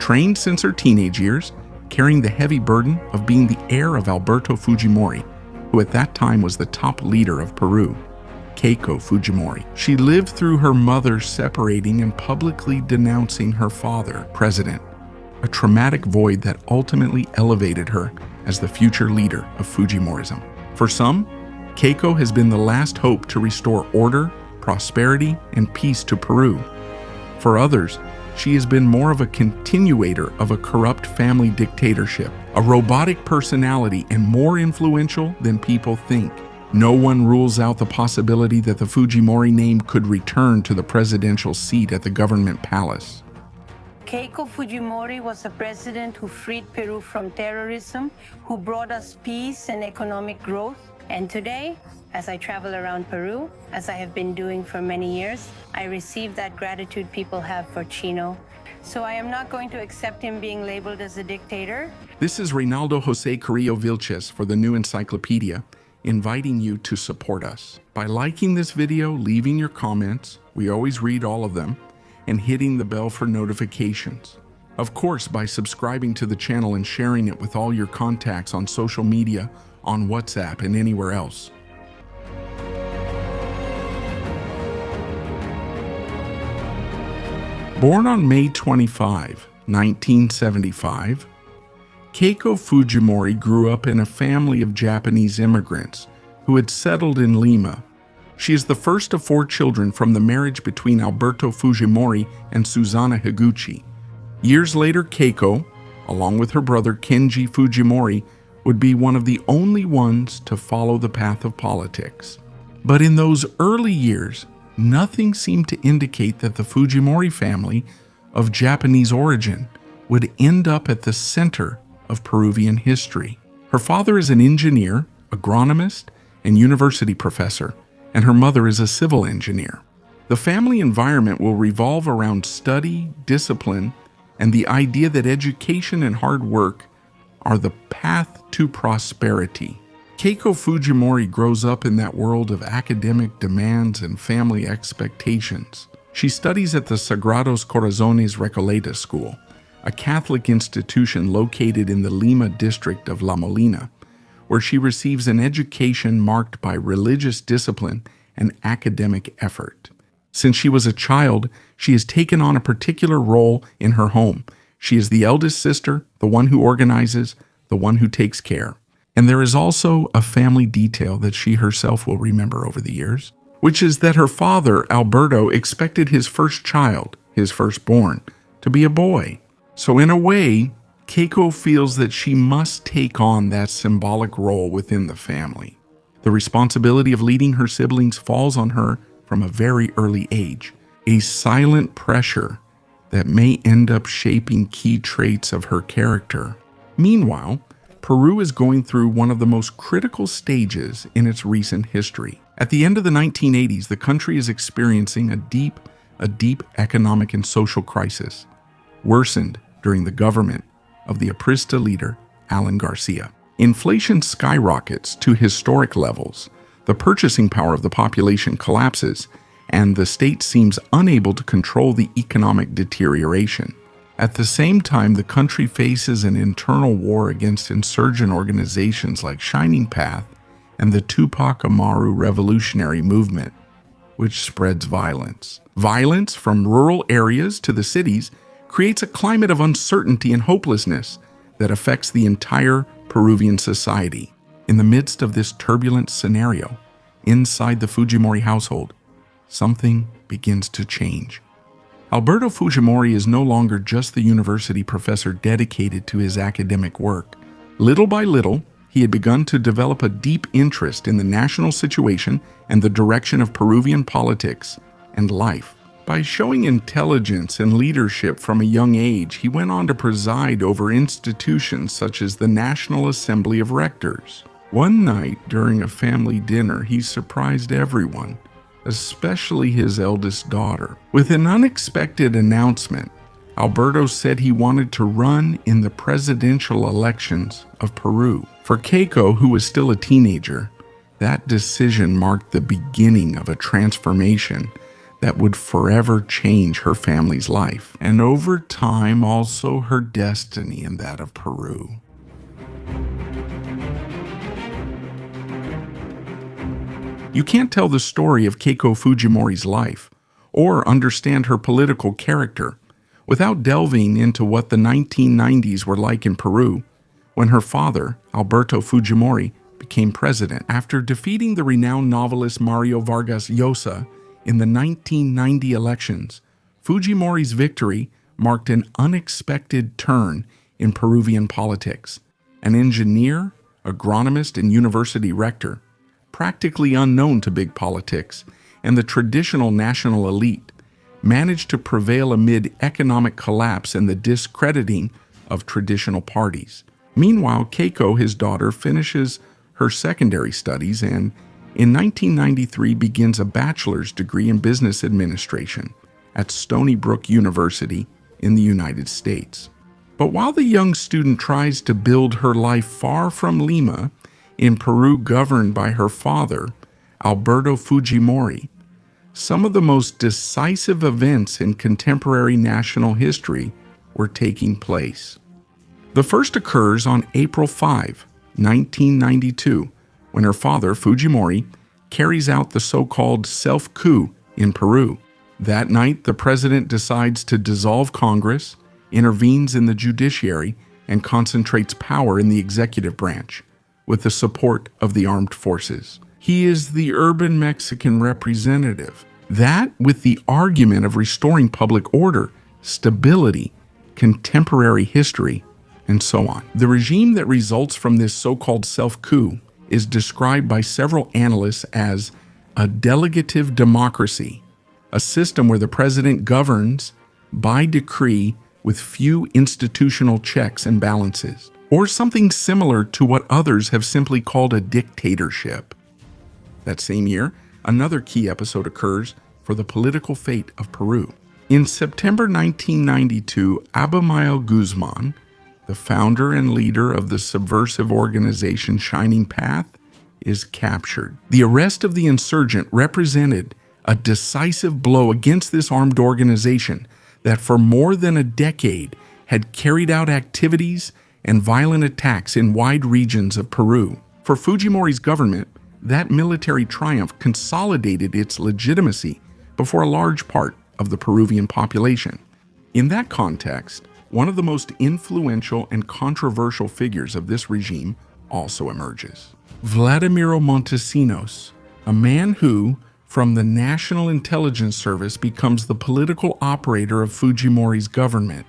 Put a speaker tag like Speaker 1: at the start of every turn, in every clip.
Speaker 1: Trained since her teenage years, carrying the heavy burden of being the heir of Alberto Fujimori, who at that time was the top leader of Peru, Keiko Fujimori. She lived through her mother separating and publicly denouncing her father, president, a traumatic void that ultimately elevated her as the future leader of Fujimorism. For some, Keiko has been the last hope to restore order, prosperity, and peace to Peru. For others, she has been more of a continuator of a corrupt family dictatorship, a robotic personality and more influential than people think. No one rules out the possibility that the Fujimori name could return to the presidential seat at the government palace.
Speaker 2: Keiko Fujimori was a president who freed Peru from terrorism, who brought us peace and economic growth. And today, as I travel around Peru, as I have been doing for many years, I receive that gratitude people have for Chino. So I am not going to accept him being labeled as a dictator.
Speaker 1: This is Reynaldo Jose Carrillo Vilches for the New Encyclopedia, inviting you to support us. By liking this video, leaving your comments, we always read all of them, and hitting the bell for notifications. Of course, by subscribing to the channel and sharing it with all your contacts on social media, on WhatsApp, and anywhere else. Born on May 25, 1975, Keiko Fujimori grew up in a family of Japanese immigrants who had settled in Lima. She is the first of 4 children from the marriage between Alberto Fujimori and Susanna Higuchi. Years later, Keiko, along with her brother Kenji Fujimori, would be one of the only ones to follow the path of politics. But in those early years, nothing seemed to indicate that the Fujimori family of Japanese origin would end up at the center of Peruvian history. Her father is an engineer, agronomist, and university professor, and her mother is a civil engineer. The family environment will revolve around study, discipline, and the idea that education and hard work are the path to prosperity. Keiko Fujimori grows up in that world of academic demands and family expectations. She studies at the Sagrados Corazones Recoleta School, a Catholic institution located in the Lima district of La Molina, where she receives an education marked by religious discipline and academic effort. Since she was a child, she has taken on a particular role in her home. She is the eldest sister, the one who organizes, the one who takes care. And there is also a family detail that she herself will remember over the years, which is that her father, Alberto, expected his first child, his firstborn, to be a boy. So in a way, Keiko feels that she must take on that symbolic role within the family. The responsibility of leading her siblings falls on her from a very early age, a silent pressure that may end up shaping key traits of her character. Meanwhile, Peru is going through one of the most critical stages in its recent history. At the end of the 1980s, the country is experiencing a deep economic and social crisis, worsened during the government of the Aprista leader, Alan Garcia. Inflation skyrockets to historic levels, the purchasing power of the population collapses, and the state seems unable to control the economic deterioration. At the same time, the country faces an internal war against insurgent organizations like Shining Path and the Tupac Amaru revolutionary movement, which spreads violence. Violence from rural areas to the cities creates a climate of uncertainty and hopelessness that affects the entire Peruvian society. In the midst of this turbulent scenario, inside the Fujimori household, something begins to change. Alberto Fujimori is no longer just the university professor dedicated to his academic work. Little by little, he had begun to develop a deep interest in the national situation and the direction of Peruvian politics and life. By showing intelligence and leadership from a young age, he went on to preside over institutions such as the National Assembly of Rectors. One night during a family dinner, he surprised everyone, especially his eldest daughter. With an unexpected announcement, Alberto said he wanted to run in the presidential elections of Peru. For Keiko, who was still a teenager, that decision marked the beginning of a transformation that would forever change her family's life, and over time also her destiny and that of Peru. You can't tell the story of Keiko Fujimori's life or understand her political character without delving into what the 1990s were like in Peru when her father, Alberto Fujimori, became president. After defeating the renowned novelist Mario Vargas Llosa in the 1990 elections, Fujimori's victory marked an unexpected turn in Peruvian politics. An engineer, agronomist, and university rector, practically unknown to big politics and the traditional national elite, managed to prevail amid economic collapse and the discrediting of traditional parties. Meanwhile, Keiko, his daughter, finishes her secondary studies and, in 1993, begins a bachelor's degree in business administration at Stony Brook University in the United States. But while the young student tries to build her life far from Lima, in Peru governed by her father, Alberto Fujimori, some of the most decisive events in contemporary national history were taking place. The first occurs on April 5, 1992, when her father, Fujimori, carries out the so-called self-coup in Peru. That night, the president decides to dissolve Congress, intervenes in the judiciary, and concentrates power in the executive branch, with the support of the armed forces. He is the urban Mexican representative. That with the argument of restoring public order, stability, contemporary history, and so on. The regime that results from this so-called self-coup is described by several analysts as a delegative democracy, a system where the president governs by decree with few institutional checks and balances, or something similar to what others have simply called a dictatorship. That same year, another key episode occurs for the political fate of Peru. In September 1992, Abimael Guzman, the founder and leader of the subversive organization Shining Path, is captured. The arrest of the insurgent represented a decisive blow against this armed organization that for more than a decade had carried out activities and violent attacks in wide regions of Peru. For Fujimori's government, that military triumph consolidated its legitimacy before a large part of the Peruvian population. In that context, one of the most influential and controversial figures of this regime also emerges. Vladimiro Montesinos, a man who, from the National Intelligence Service, becomes the political operator of Fujimori's government.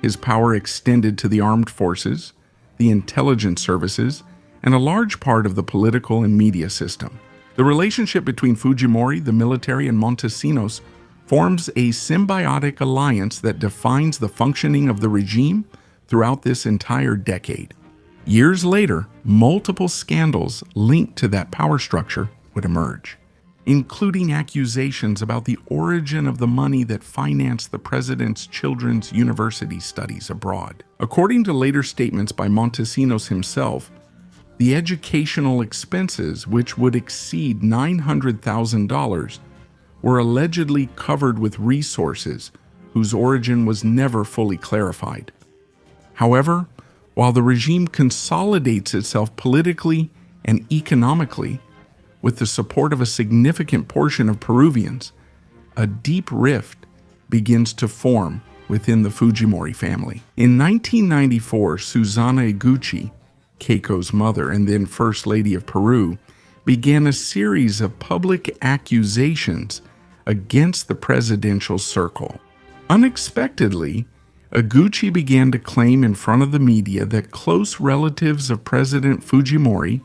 Speaker 1: His power extended to the armed forces, the intelligence services, and a large part of the political and media system. The relationship between Fujimori, the military, and Montesinos forms a symbiotic alliance that defines the functioning of the regime throughout this entire decade. Years later, multiple scandals linked to that power structure would emerge, including accusations about the origin of the money that financed the president's children's university studies abroad. According to later statements by Montesinos himself, the educational expenses, which would exceed $900,000, were allegedly covered with resources whose origin was never fully clarified. However, while the regime consolidates itself politically and economically with the support of a significant portion of Peruvians, a deep rift begins to form within the Fujimori family. In 1994, Susana Eguchi, Keiko's mother and then First Lady of Peru, began a series of public accusations against the presidential circle. Unexpectedly, Eguchi began to claim in front of the media that close relatives of President Fujimori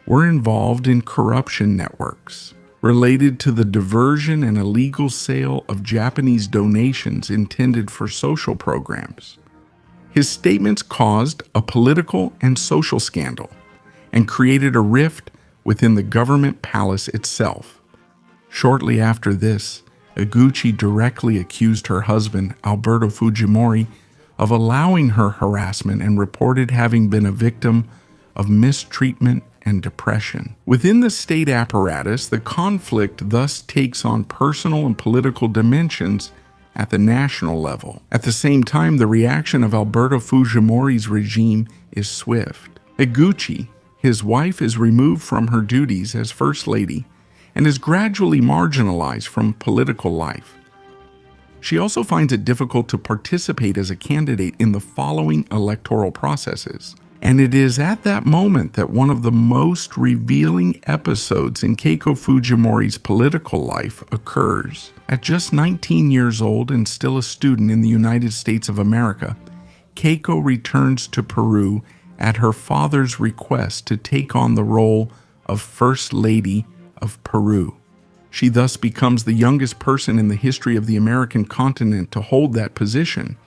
Speaker 1: were involved in corruption networks related to the diversion and illegal sale of Japanese donations intended for social programs. His statements caused a political and social scandal and created a rift within the government palace itself. Shortly after this, Eguchi directly accused her husband, Alberto Fujimori, of allowing her harassment and reported having been a victim of mistreatment and depression. Within the state apparatus, the conflict thus takes on personal and political dimensions at the national level. At the same time, the reaction of Alberto Fujimori's regime is swift. Higuchi, his wife, is removed from her duties as First Lady and is gradually marginalized from political life. She also finds it difficult to participate as a candidate in the following electoral processes. And it is at that moment that one of the most revealing episodes in Keiko Fujimori's political life occurs. At just 19 years old and still a student in the United States of America, Keiko returns to Peru at her father's request to take on the role of First Lady of Peru. She thus becomes the youngest person in the history of the American continent to hold that position,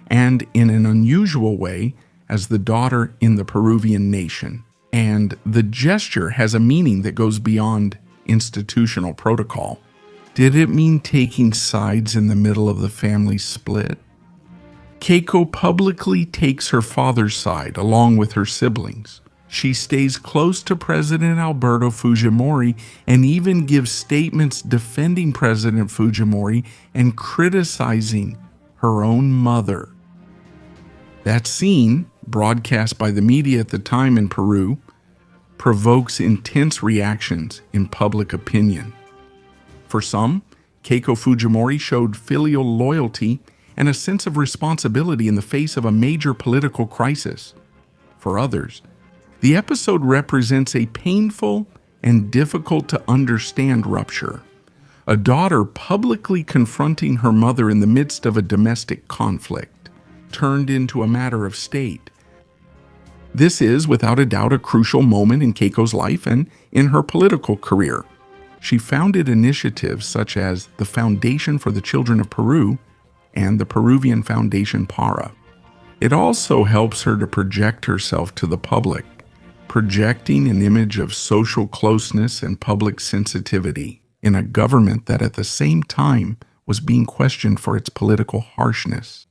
Speaker 1: and in an unusual way, as the daughter in the Peruvian nation. And the gesture has a meaning that goes beyond institutional protocol. Did it mean taking sides in the middle of the family split? Keiko publicly takes her father's side along with her siblings. She stays close to President Alberto Fujimori and even gives statements defending President Fujimori and criticizing her own mother. That scene, broadcast by the media at the time in Peru, provokes intense reactions in public opinion. For some, Keiko Fujimori showed filial loyalty and a sense of responsibility in the face of a major political crisis. For others, the episode represents a painful and difficult to understand rupture. A daughter publicly confronting her mother in the midst of a domestic conflict, turned into a matter of state. This is, without a doubt, a crucial moment in Keiko's life and in her political career. She founded initiatives such as the Foundation for the Children of Peru and the Peruvian Foundation Para. It also helps her to project herself to the public, projecting an image of social closeness and public sensitivity in a government that at the same time was being questioned for its political harshness.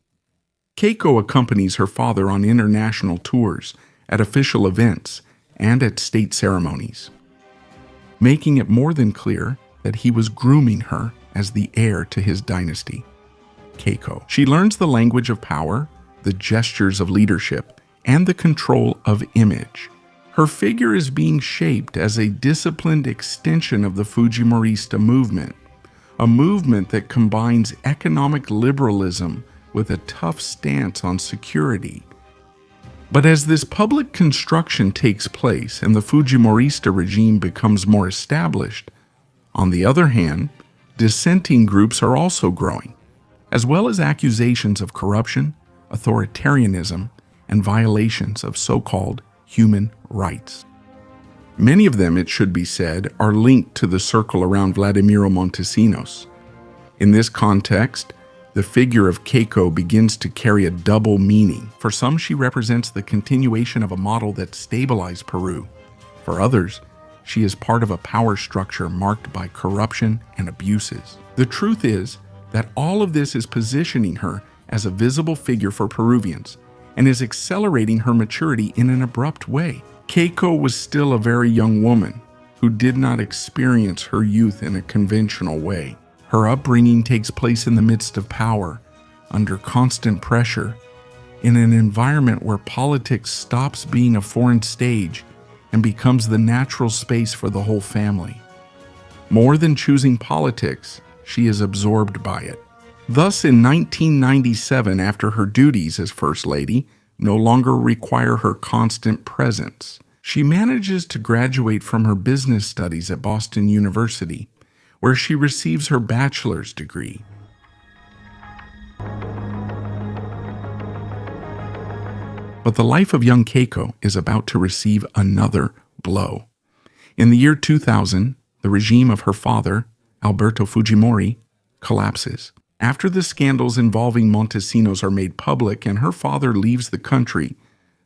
Speaker 1: Keiko accompanies her father on international tours, at official events, and at state ceremonies, making it more than clear that he was grooming her as the heir to his dynasty. Keiko. She learns the language of power, the gestures of leadership, and the control of image. Her figure is being shaped as a disciplined extension of the Fujimorista movement, a movement that combines economic liberalism with a tough stance on security. But as this public construction takes place and the Fujimorista regime becomes more established, on the other hand, dissenting groups are also growing, as well as accusations of corruption, authoritarianism, and violations of so-called human rights. Many of them, it should be said, are linked to the circle around Vladimiro Montesinos. In this context, the figure of Keiko begins to carry a double meaning. For some, she represents the continuation of a model that stabilized Peru. For others, she is part of a power structure marked by corruption and abuses. The truth is that all of this is positioning her as a visible figure for Peruvians and is accelerating her maturity in an abrupt way. Keiko was still a very young woman who did not experience her youth in a conventional way. Her upbringing takes place in the midst of power, under constant pressure, in an environment where politics stops being a foreign stage and becomes the natural space for the whole family. More than choosing politics, she is absorbed by it. Thus, in 1997, after her duties as First Lady no longer require her constant presence, she manages to graduate from her business studies at Boston University, where she receives her bachelor's degree. But the life of young Keiko is about to receive another blow. In the year 2000, the regime of her father, Alberto Fujimori, collapses. After the scandals involving Montesinos are made public and her father leaves the country,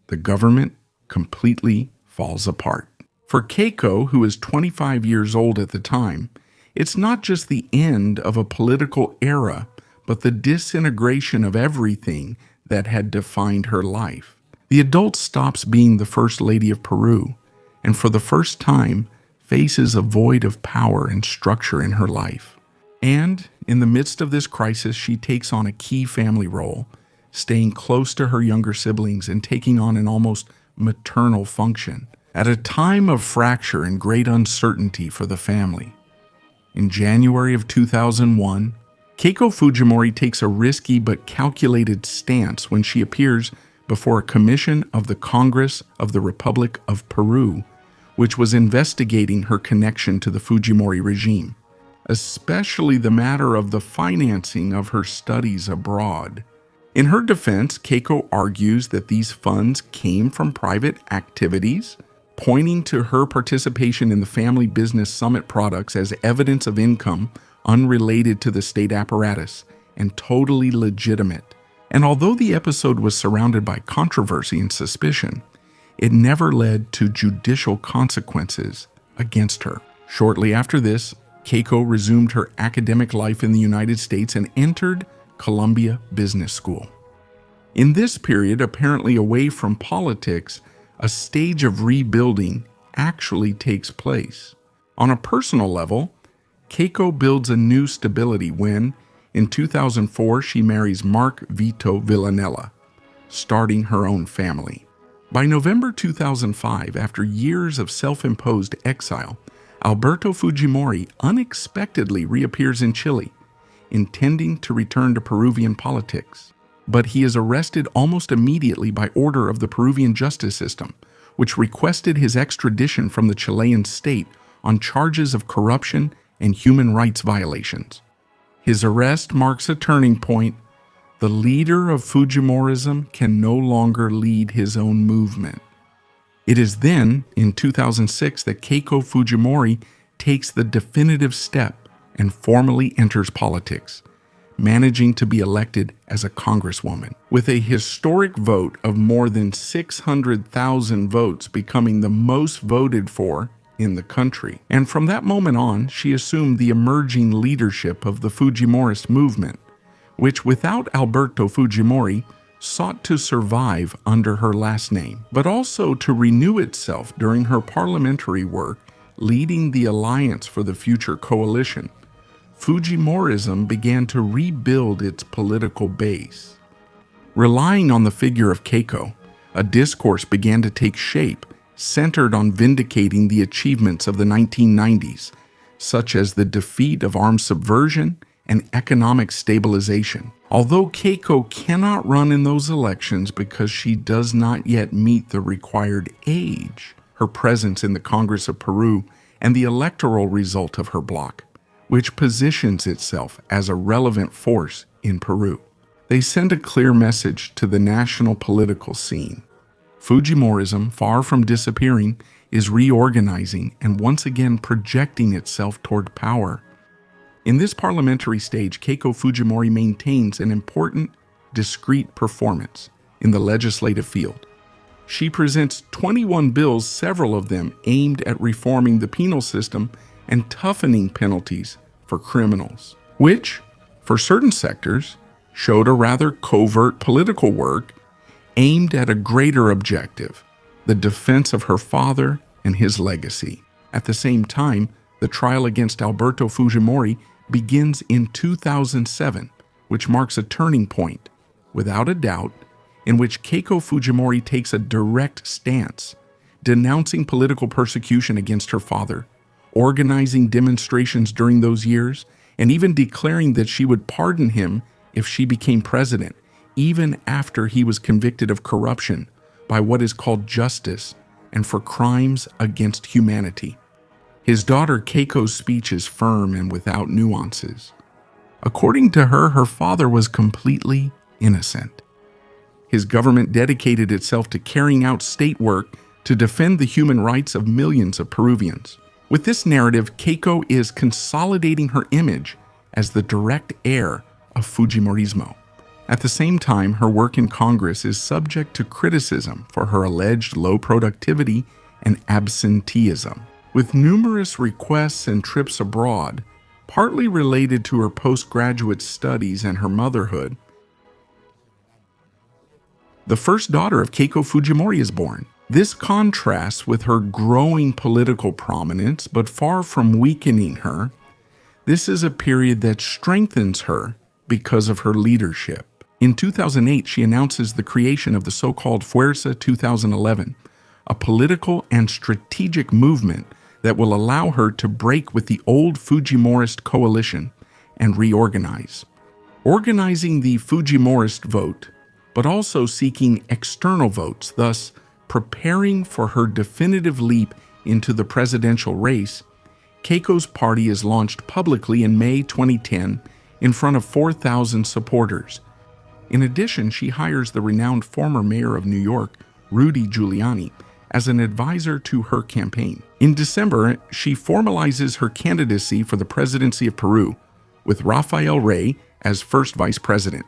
Speaker 1: the government completely falls apart. For Keiko, who is 25 years old at the time, it's not just the end of a political era, but the disintegration of everything that had defined her life. The adult stops being the First Lady of Peru and for the first time faces a void of power and structure in her life. And in the midst of this crisis, she takes on a key family role, staying close to her younger siblings and taking on an almost maternal function at a time of fracture and great uncertainty for the family. In January of 2001, Keiko Fujimori takes a risky but calculated stance when she appears before a commission of the Congress of the Republic of Peru, which was investigating her connection to the Fujimori regime, especially the matter of the financing of her studies abroad. In her defense, Keiko argues that these funds came from private activities, pointing to her participation in the Family Business Summit products as evidence of income unrelated to the state apparatus and totally legitimate. And although the episode was surrounded by controversy and suspicion, it never led to judicial consequences against her. Shortly after this, Keiko resumed her academic life in the United States and entered Columbia Business School. In this period, apparently away from politics, a stage of rebuilding actually takes place. On a personal level, Keiko builds a new stability when, in 2004, she marries Mark Vito Villanella, starting her own family. By November 2005, after years of self-imposed exile, Alberto Fujimori unexpectedly reappears in Chile, intending to return to Peruvian politics. But he is arrested almost immediately by order of the Peruvian justice system, which requested his extradition from the Chilean state on charges of corruption and human rights violations. His arrest marks a turning point. The leader of Fujimorism can no longer lead his own movement. It is then, in 2006, that Keiko Fujimori takes the definitive step and formally enters politics, managing to be elected as a congresswoman, with a historic vote of more than 600,000 votes, becoming the most voted for in the country. And from that moment on, she assumed the emerging leadership of the Fujimorist movement, which without Alberto Fujimori sought to survive under her last name, but also to renew itself during her parliamentary work leading the Alliance for the Future Coalition. Fujimorism began to rebuild its political base. Relying on the figure of Keiko, a discourse began to take shape centered on vindicating the achievements of the 1990s, such as the defeat of armed subversion and economic stabilization. Although Keiko cannot run in those elections because she does not yet meet the required age, her presence in the Congress of Peru and the electoral result of her bloc, which positions itself as a relevant force in Peru. They send a clear message to the national political scene. Fujimorism, far from disappearing, is reorganizing and once again projecting itself toward power. In this parliamentary stage, Keiko Fujimori maintains an important, discrete performance in the legislative field. She presents 21 bills, several of them aimed at reforming the penal system and toughening penalties for criminals, which, for certain sectors, showed a rather covert political work aimed at a greater objective, the defense of her father and his legacy. At the same time, the trial against Alberto Fujimori begins in 2007, which marks a turning point, without a doubt, in which Keiko Fujimori takes a direct stance, denouncing political persecution against her father, organizing demonstrations during those years, and even declaring that she would pardon him if she became president, even after he was convicted of corruption by what is called justice and for crimes against humanity. His daughter Keiko's speech is firm and without nuances. According to her, her father was completely innocent. His government dedicated itself to carrying out state work to defend the human rights of millions of Peruvians. With this narrative, Keiko is consolidating her image as the direct heir of Fujimorismo. At the same time, her work in Congress is subject to criticism for her alleged low productivity and absenteeism. With numerous requests and trips abroad, partly related to her postgraduate studies and her motherhood, the first daughter of Keiko Fujimori is born. This contrasts with her growing political prominence, but far from weakening her. This is a period that strengthens her because of her leadership. In 2008, she announces the creation of the so-called Fuerza 2011, a political and strategic movement that will allow her to break with the old Fujimorist coalition and reorganize. Organizing the Fujimorist vote, but also seeking external votes, thus preparing for her definitive leap into the presidential race, Keiko's party is launched publicly in May 2010 in front of 4,000 supporters. In addition, she hires the renowned former mayor of New York, Rudy Giuliani, as an advisor to her campaign. In December, she formalizes her candidacy for the presidency of Peru, with Rafael Rey as first vice president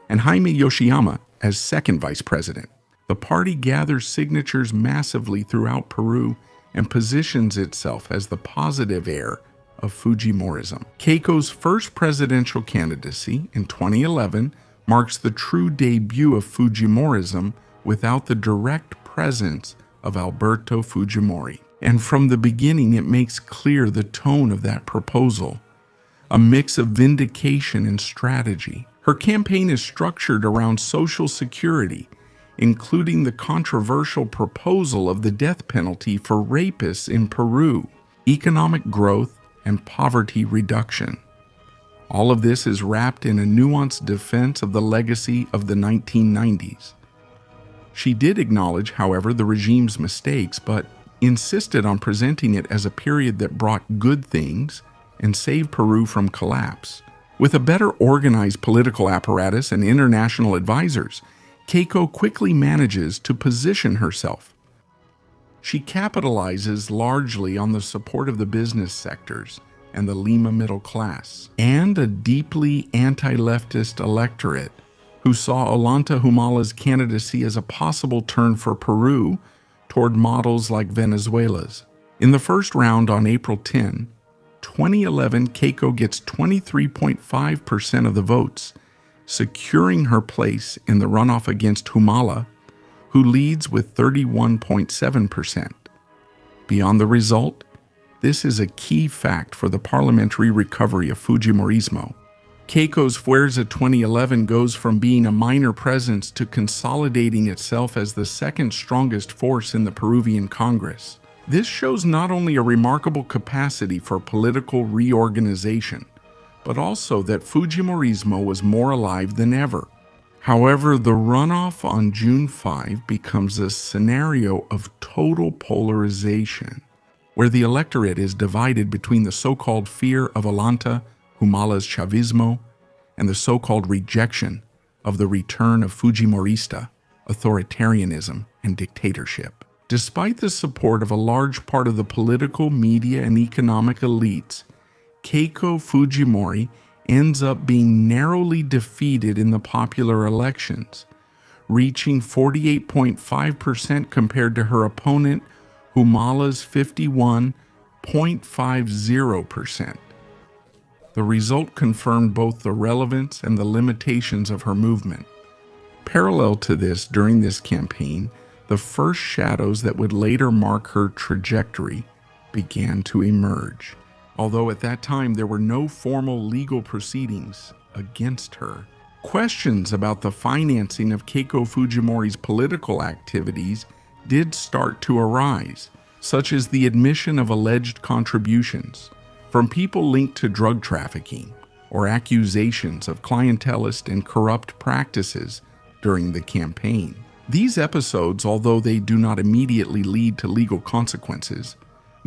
Speaker 1: and Jaime Yoshiyama as second vice president. The party gathers signatures massively throughout Peru and positions itself as the positive heir of Fujimorism. Keiko's first presidential candidacy in 2011 marks the true debut of Fujimorism without the direct presence of Alberto Fujimori. And from the beginning, it makes clear the tone of that proposal, a mix of vindication and strategy. Her campaign is structured around social security, including the controversial proposal of the death penalty for rapists in Peru, economic growth, and poverty reduction. All of this is wrapped in a nuanced defense of the legacy of the 1990s. She did acknowledge, however, the regime's mistakes, but insisted on presenting it as a period that brought good things and saved Peru from collapse. With a better organized political apparatus and international advisors, Keiko quickly manages to position herself. She capitalizes largely on the support of the business sectors and the Lima middle class, and a deeply anti-leftist electorate who saw Ollanta Humala's candidacy as a possible turn for Peru toward models like Venezuela's. In the first round on April 10, 2011, Keiko gets 23.5% of the votes, securing her place in the runoff against Humala, who leads with 31.7%. Beyond the result, this is a key fact for the parliamentary recovery of Fujimorismo. Keiko's Fuerza 2011 goes from being a minor presence to consolidating itself as the second strongest force in the Peruvian Congress. This shows not only a remarkable capacity for political reorganization, but also that Fujimorismo was more alive than ever. However, the runoff on June 5 becomes a scenario of total polarization, where the electorate is divided between the so-called fear of Ollanta Humala's Chavismo and the so-called rejection of the return of Fujimorista authoritarianism and dictatorship. Despite the support of a large part of the political, media, and economic elites, Keiko Fujimori ends up being narrowly defeated in the popular elections, reaching 48.5% compared to her opponent Humala's 51.50%. The result confirmed both the relevance and the limitations of her movement. Parallel to this, during this campaign, the first shadows that would later mark her trajectory began to emerge. Although at that time there were no formal legal proceedings against her, questions about the financing of Keiko Fujimori's political activities did start to arise, such as the admission of alleged contributions from people linked to drug trafficking or accusations of clientelist and corrupt practices during the campaign. These episodes, although they do not immediately lead to legal consequences,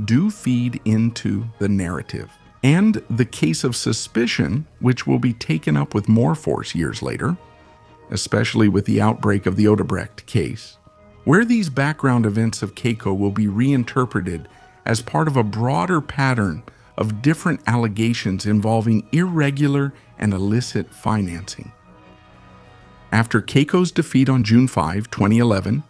Speaker 1: do feed into the narrative and the case of suspicion, which will be taken up with more force years later, especially with the outbreak of the Odebrecht case, where these background events of Keiko will be reinterpreted as part of a broader pattern of different allegations involving irregular and illicit financing. After Keiko's defeat on June 5, 2011,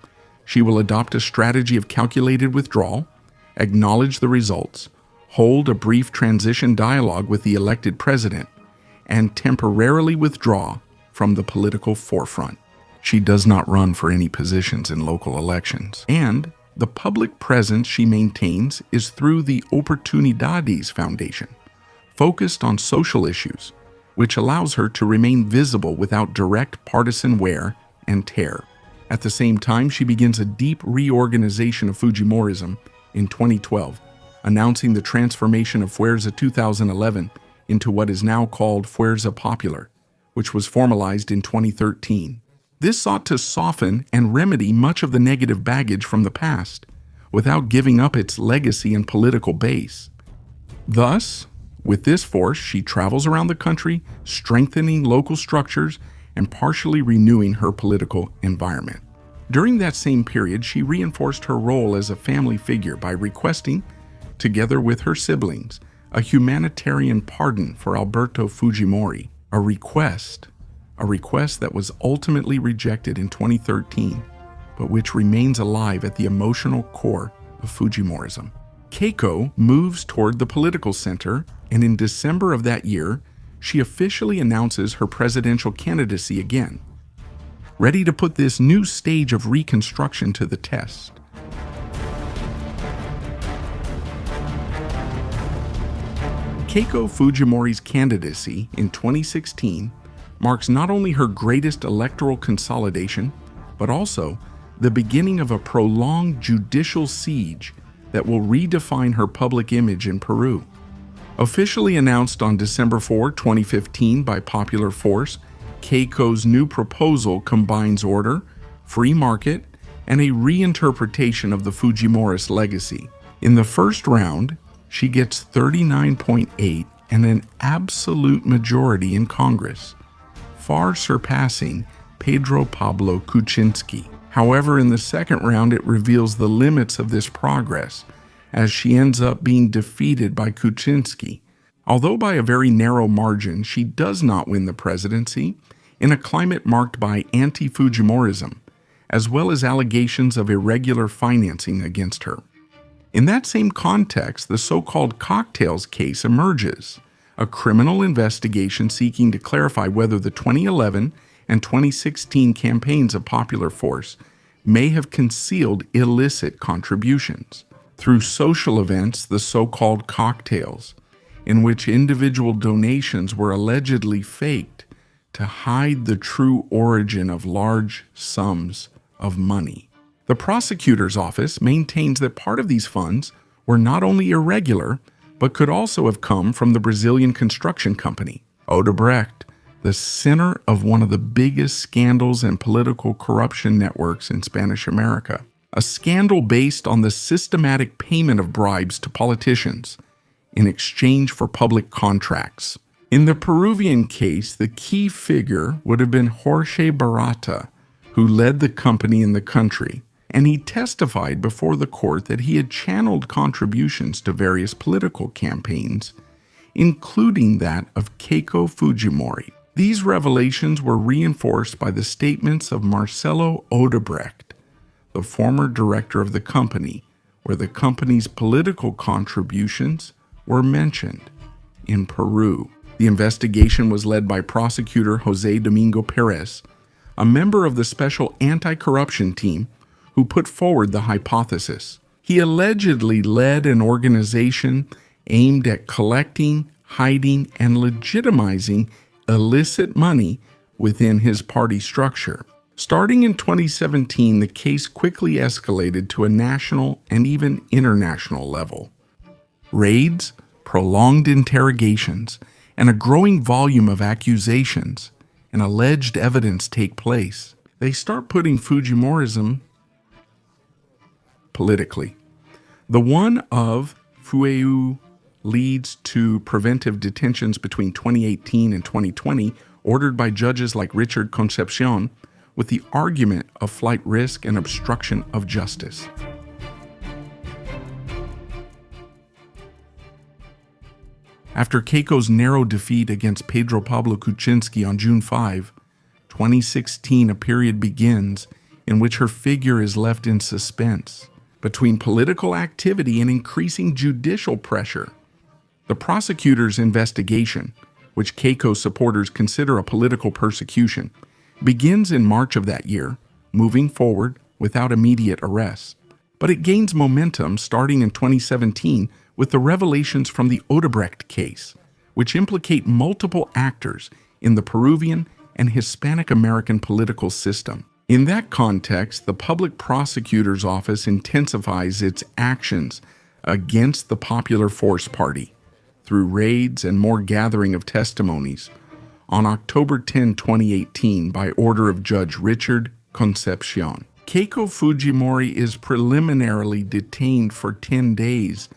Speaker 1: she will adopt a strategy of calculated withdrawal, acknowledge the results, hold a brief transition dialogue with the elected president, and temporarily withdraw from the political forefront. She does not run for any positions in local elections. And the public presence she maintains is through the Oportunidades Foundation, focused on social issues, which allows her to remain visible without direct partisan wear and tear. At the same time, she begins a deep reorganization of Fujimorism in 2012, announcing the transformation of Fuerza 2011 into what is now called Fuerza Popular, which was formalized in 2013. This sought to soften and remedy much of the negative baggage from the past, without giving up its legacy and political base. Thus, with this force, she travels around the country, strengthening local structures and partially renewing her political environment. During that same period, she reinforced her role as a family figure by requesting, together with her siblings, a humanitarian pardon for Alberto Fujimori, a request that was ultimately rejected in 2013, but which remains alive at the emotional core of Fujimorism. Keiko moves toward the political center, and in December of that year, she officially announces her presidential candidacy again, ready to put this new stage of reconstruction to the test. Keiko Fujimori's candidacy in 2016 marks not only her greatest electoral consolidation, but also the beginning of a prolonged judicial siege that will redefine her public image in Peru. Officially announced on December 4, 2015 by Popular Force, Keiko's new proposal combines order, free market, and a reinterpretation of the Fujimorist legacy. In the first round, she gets 39.8 and an absolute majority in Congress, far surpassing Pedro Pablo Kuczynski. However, in the second round, it reveals the limits of this progress, as she ends up being defeated by Kuczynski. Although by a very narrow margin, she does not win the presidency in a climate marked by anti-Fujimorism, as well as allegations of irregular financing against her. In that same context, the so-called cocktails case emerges, a criminal investigation seeking to clarify whether the 2011 and 2016 campaigns of Popular Force may have concealed illicit contributions. Through social events, the so-called cocktails, in which individual donations were allegedly faked to hide the true origin of large sums of money. The prosecutor's office maintains that part of these funds were not only irregular, but could also have come from the Brazilian construction company, Odebrecht, the center of one of the biggest scandals and political corruption networks in Spanish America. A scandal based on the systematic payment of bribes to politicians in exchange for public contracts. In the Peruvian case, the key figure would have been Jorge Barata, who led the company in the country, and he testified before the court that he had channeled contributions to various political campaigns, including that of Keiko Fujimori. These revelations were reinforced by the statements of Marcelo Odebrecht, the former director of the company, where the company's political contributions were mentioned. In Peru, the investigation was led by prosecutor Jose Domingo Perez, a member of the special anti-corruption team who put forward the hypothesis. He allegedly led an organization aimed at collecting, hiding, and legitimizing illicit money within his party structure. Starting in 2017, the case quickly escalated to a national and even international level. Raids, prolonged interrogations, and a growing volume of accusations and alleged evidence take place. They start putting Fujimorism politically. The one of Fueu leads to preventive detentions between 2018 and 2020, ordered by judges like Richard Concepcion, with the argument of flight risk and obstruction of justice. After Keiko's narrow defeat against Pedro Pablo Kuczynski on June 5, 2016, a period begins in which her figure is left in suspense between political activity and increasing judicial pressure. The prosecutor's investigation, which Keiko supporters consider a political persecution, begins in March of that year, moving forward without immediate arrests. But it gains momentum starting in 2017 with the revelations from the Odebrecht case, which implicate multiple actors in the Peruvian and Hispanic American political system. In that context, the Public Prosecutor's Office intensifies its actions against the Popular Force Party through raids and more gathering of testimonies on October 10, 2018, by order of Judge Richard Concepcion. Keiko Fujimori is preliminarily detained for 10 days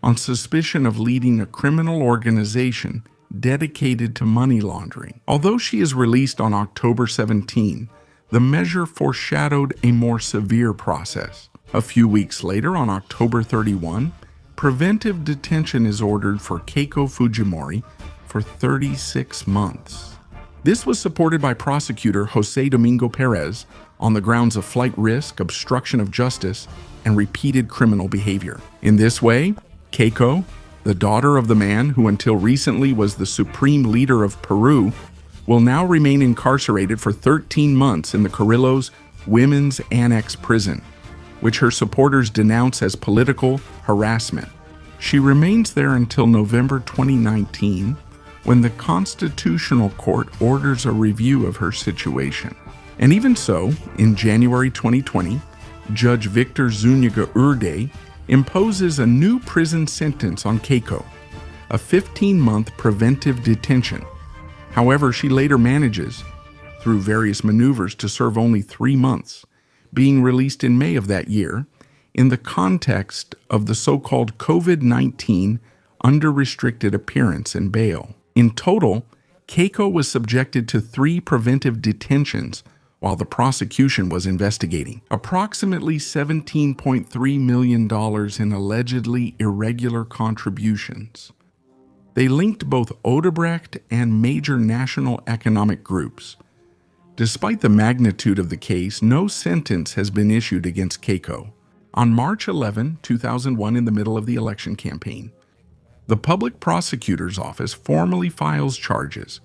Speaker 1: on suspicion of leading a criminal organization dedicated to money laundering. Although she is released on October 17, the measure foreshadowed a more severe process. A few weeks later, on October 31, preventive detention is ordered for Keiko Fujimori for 36 months. This was supported by prosecutor Jose Domingo Perez on the grounds of flight risk, obstruction of justice, and repeated criminal behavior. In this way, Keiko, the daughter of the man who until recently was the supreme leader of Peru, will now remain incarcerated for 13 months in the Carrillo's Women's Annex Prison, which her supporters denounce as political harassment. She remains there until November 2019, when the Constitutional Court orders a review of her situation. And even so, in January 2020, Judge Victor Zuniga Urde imposes a new prison sentence on Keiko, a 15-month preventive detention. However, she later manages, through various maneuvers, to serve only 3 months, being released in May of that year in the context of the so-called COVID-19 under-restricted appearance and bail. In total, Keiko was subjected to 3 preventive detentions while the prosecution was investigating. Approximately $17.3 million in allegedly irregular contributions. They linked both Odebrecht and major national economic groups. Despite the magnitude of the case, no sentence has been issued against Keiko. On March 11, 2001, in the middle of the election campaign, the Public Prosecutor's Office formally files charges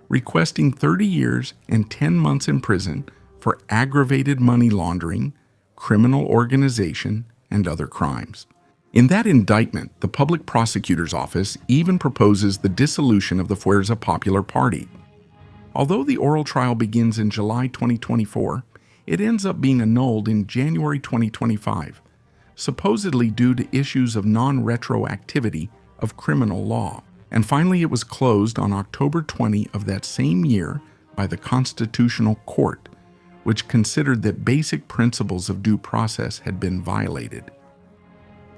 Speaker 1: requesting 30 years and 10 months in prison for aggravated money laundering, criminal organization, and other crimes. In that indictment, the Public Prosecutor's Office even proposes the dissolution of the Fuerza Popular Party. Although the oral trial begins in July 2024, it ends up being annulled in January 2025, supposedly due to issues of non-retroactivity of criminal law. And finally, it was closed on October 20 of that same year by the Constitutional Court, which considered that basic principles of due process had been violated.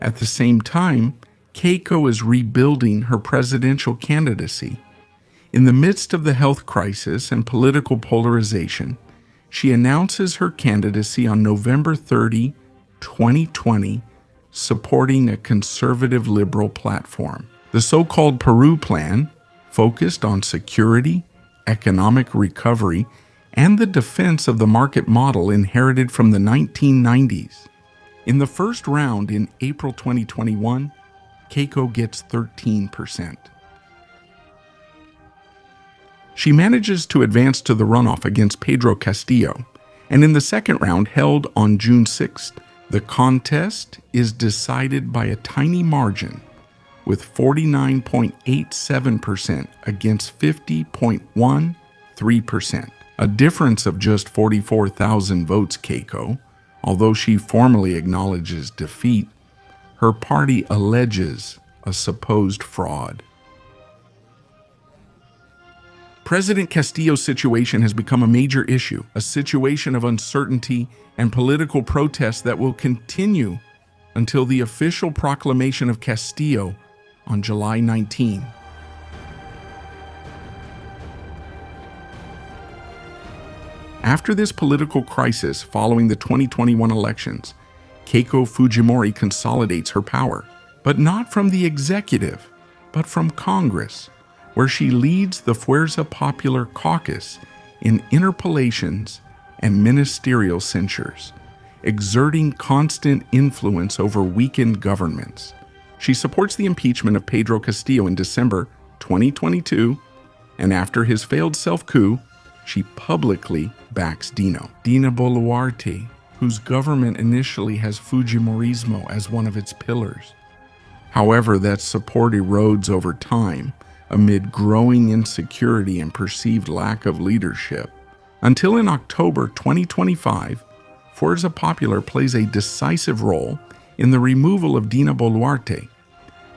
Speaker 1: At the same time, Keiko is rebuilding her presidential candidacy. In the midst of the health crisis and political polarization, she announces her candidacy on November 30, 2020, supporting a conservative liberal platform. The so-called Peru Plan focused on security, economic recovery, and the defense of the market model inherited from the 1990s. In the first round in April 2021, Keiko gets 13%. She manages to advance to the runoff against Pedro Castillo, and in the second round, held on June 6th, the contest is decided by a tiny margin, with 49.87% against 50.13%, a difference of just 44,000 votes. Keiko, although she formally acknowledges defeat, her party alleges a supposed fraud. President Castillo's situation has become a major issue, a situation of uncertainty and political protest that will continue until the official proclamation of Castillo on July 19. After this political crisis following the 2021 elections, Keiko Fujimori consolidates her power, but not from the executive, but from Congress, where she leads the Fuerza Popular caucus in interpellations and ministerial censures, exerting constant influence over weakened governments. She supports the impeachment of Pedro Castillo in December 2022, and after his failed self-coup, she publicly backs Dina Boluarte, whose government initially has Fujimorismo as one of its pillars. However, that support erodes over time amid growing insecurity and perceived lack of leadership. Until in October 2025, Fuerza Popular plays a decisive role in the removal of Dina Boluarte,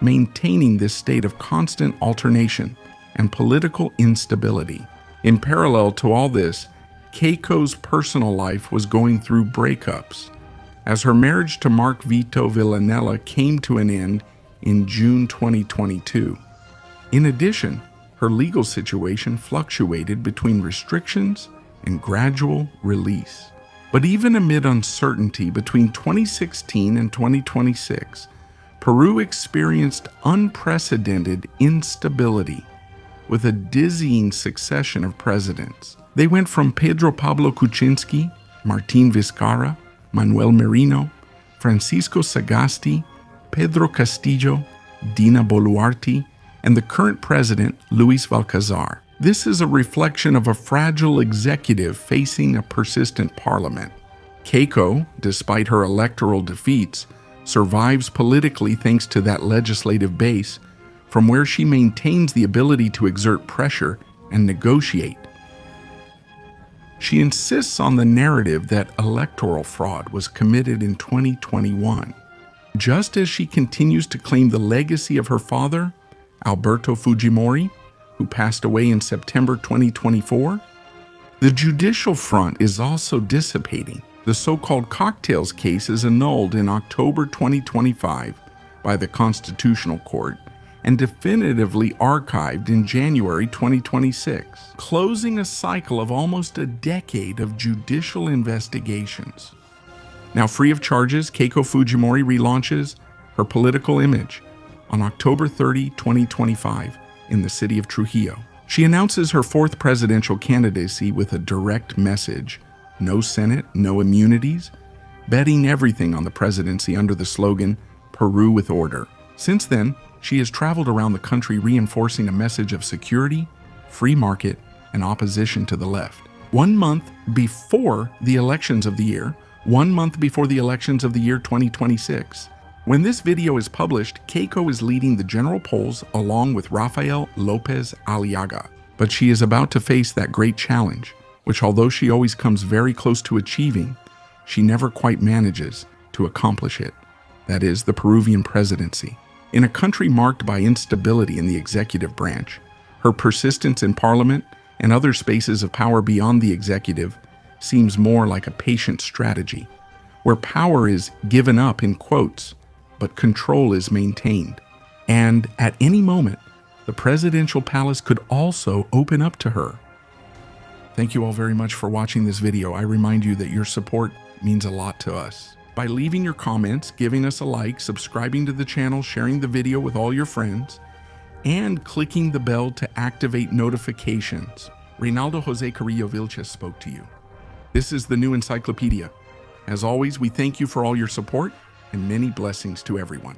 Speaker 1: maintaining this state of constant alternation and political instability. In parallel to all this, Keiko's personal life was going through breakups, as her marriage to Mark Vito Villanella came to an end in June 2022. In addition, her legal situation fluctuated between restrictions and gradual release. But even amid uncertainty between 2016 and 2026, Peru experienced unprecedented instability with a dizzying succession of presidents. They went from Pedro Pablo Kuczynski, Martín Vizcarra, Manuel Merino, Francisco Sagasti, Pedro Castillo, Dina Boluarte, and the current president, Luis Valcázar. This is a reflection of a fragile executive facing a persistent parliament. Keiko, despite her electoral defeats, survives politically thanks to that legislative base, from where she maintains the ability to exert pressure and negotiate. She insists on the narrative that electoral fraud was committed in 2021, just as she continues to claim the legacy of her father, Alberto Fujimori, who passed away in September 2024. The judicial front is also dissipating. The so-called cocktails case is annulled in October 2025 by the Constitutional Court and definitively archived in January 2026, closing a cycle of almost a decade of judicial investigations. Now free of charges, Keiko Fujimori relaunches her political image on October 30, 2025 in the city of Trujillo. She announces her fourth presidential candidacy with a direct message: no Senate, no immunities, betting everything on the presidency under the slogan, Peru with order. Since then, she has traveled around the country reinforcing a message of security, free market, and opposition to the left. 1 month before the elections of the year, 1 month before the elections of the year 2026. When this video is published, Keiko is leading the general polls along with Rafael Lopez Aliaga. But she is about to face that great challenge, which although she always comes very close to achieving, she never quite manages to accomplish it. That is, the Peruvian presidency. In a country marked by instability in the executive branch, her persistence in parliament and other spaces of power beyond the executive seems more like a patient strategy, where power is given up in quotes, but control is maintained. And at any moment, the presidential palace could also open up to her. Thank you all very much for watching this video. I remind you that your support means a lot to us. By leaving your comments, giving us a like, subscribing to the channel, sharing the video with all your friends, and clicking the bell to activate notifications. Reynaldo Jose Carrillo Vilches spoke to you. This is the New Encyclopedia. As always, we thank you for all your support and many blessings to everyone.